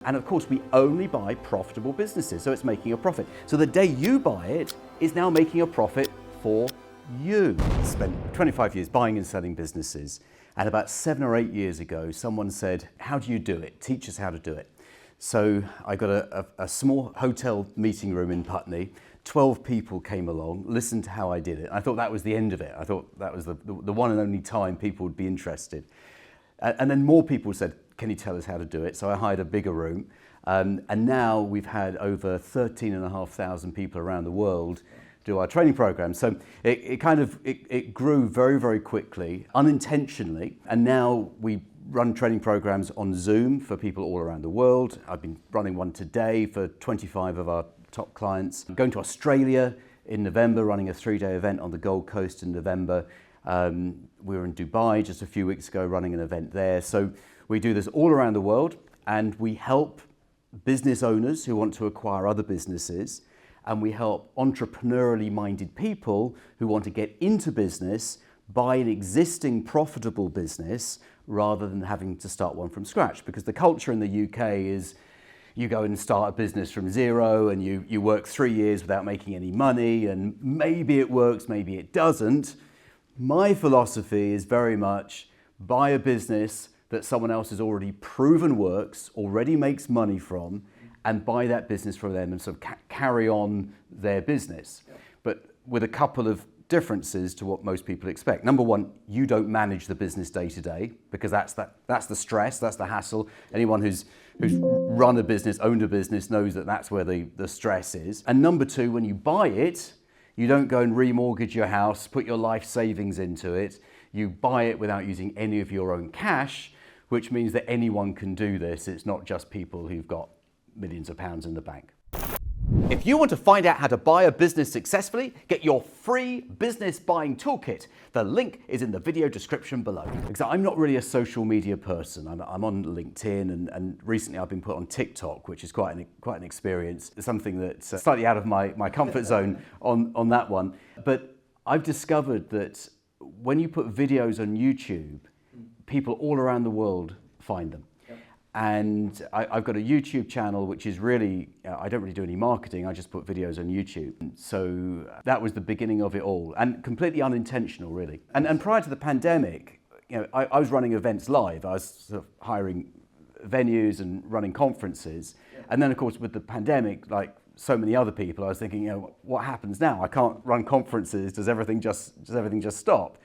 And of course, we only buy profitable businesses, so it's making a profit. So the day you buy it is now making a profit for you. I spent 25 years buying and selling businesses, and about 7 or 8 years ago, someone said, "How do you do it? Teach us how to do it." So I got a small hotel meeting room in Putney. 12 people came along, listened to how I did it. I thought that was the end of it. I thought that was the one and only time people would be interested. And then more people said, "Can you tell us how to do it?" So I hired a bigger room. And now we've had over 13,500 people around the world do our training program. So it grew very, very quickly, unintentionally. And now we run training programs on Zoom for people all around the world. I've been running one today for 25 of our top clients. I'm going to Australia in November, running a 3-day event on the Gold Coast in November. We were in Dubai just a few weeks ago running an event there. So we do this all around the world, and we help business owners who want to acquire other businesses, and we help entrepreneurially minded people who want to get into business, buy an existing profitable business rather than having to start one from scratch. Because the culture in the UK is you go and start a business from zero and you work 3 years without making any money, and maybe it works, maybe it doesn't. My philosophy is very much buy a business that someone else has already proven works, already makes money from, and buy that business from them and sort of carry on their business. Yeah. But with a couple of differences to what most people expect. Number one, you don't manage the business day to day, because that's the stress, that's the hassle. Anyone who's run a business, owned a business, knows that that's where the stress is. And number two, when you buy it, you don't go and remortgage your house, put your life savings into it. You buy it without using any of your own cash, which means that anyone can do this. It's not just people who've got millions of pounds in the bank. If you want to find out how to buy a business successfully, get your free business buying toolkit. The link is in the video description below. Because I'm not really a social media person. I'm on LinkedIn, and recently I've been put on TikTok, which is quite an experience. It's something that's slightly out of my comfort zone on that one. But I've discovered that when you put videos on YouTube, people all around the world find them. And I've got a YouTube channel, which is really, I don't really do any marketing, I just put videos on YouTube. So that was the beginning of it all, and completely unintentional, really. And prior to the pandemic, I was running events live. I was sort of hiring venues and running conferences. And then, of course, with the pandemic, like so many other people, I was thinking, what happens now? I can't run conferences. Does everything just stop?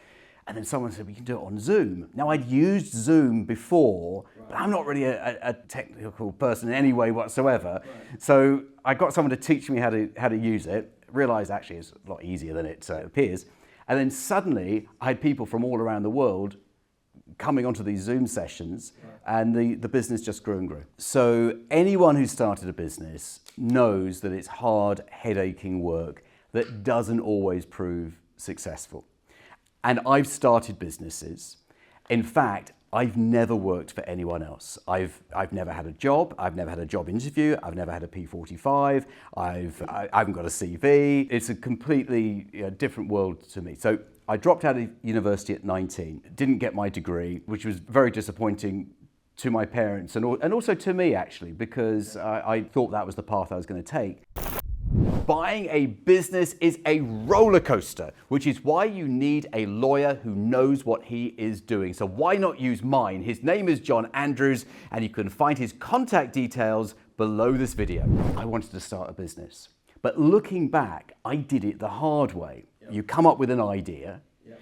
And then someone said, we can do it on Zoom. Now, I'd used Zoom before, but I'm not really a technical person in any way whatsoever. Right. So I got someone to teach me how to use it, realized actually it's a lot easier than it appears. And then suddenly I had people from all around the world coming onto these Zoom sessions, and the business just grew and grew. So anyone who started a business knows that it's hard, headaching work that doesn't always prove successful. And I've started businesses. In fact, I've never worked for anyone else. I've never had a job. I've never had a job interview. I've never had a P45. I haven't got a CV. It's a completely different world to me. So I dropped out of university at 19, didn't get my degree, which was very disappointing to my parents and also to me, actually, because I thought that was the path I was going to take. Buying a business is a roller coaster, which is why you need a lawyer who knows what he is doing. So why not use mine? His name is John Andrews, and you can find his contact details below this video. I wanted to start a business, but looking back, I did it the hard way. Yep. You come up with an idea, yep.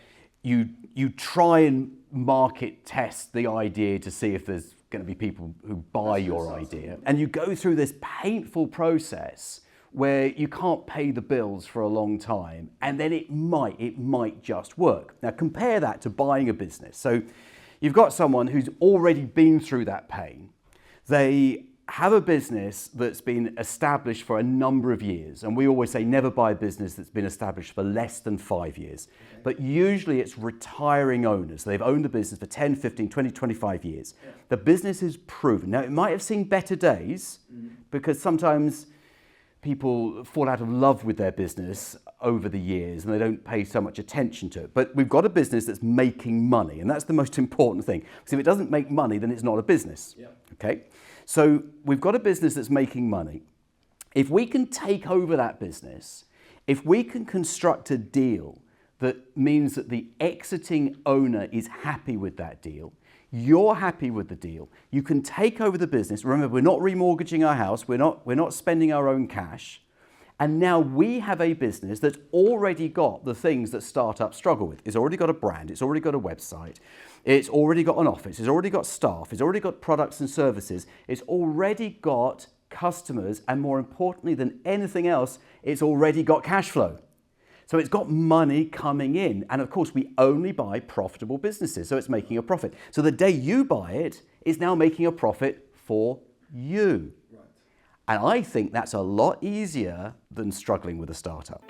You try and market test the idea to see if there's going to be people who buy your idea, and you go through this painful process where you can't pay the bills for a long time, and then it might just work. Now compare that to buying a business. So you've got someone who's already been through that pain. They have a business that's been established for a number of years, and we always say never buy a business that's been established for less than 5 years. Okay. But usually it's retiring owners. They've owned the business for 10, 15, 20, 25 years. Yeah. The business is proven. Now it might have seen better days, because sometimes people fall out of love with their business over the years and they don't pay so much attention to it. But we've got a business that's making money, and that's the most important thing. Because if it doesn't make money, then it's not a business. Yeah. Okay? So we've got a business that's making money. If we can take over that business, if we can construct a deal that means that the exiting owner is happy with that deal, you're happy with the deal, you can take over the business. Remember, we're not remortgaging our house, we're not spending our own cash. And now we have a business that's already got the things that startups struggle with. It's already got a brand, it's already got a website, it's already got an office, it's already got staff, it's already got products and services, it's already got customers, and more importantly than anything else, it's already got cash flow. So it's got money coming in. And of course, we only buy profitable businesses, so it's making a profit. So the day you buy it, it's now making a profit for you. Right. And I think that's a lot easier than struggling with a startup.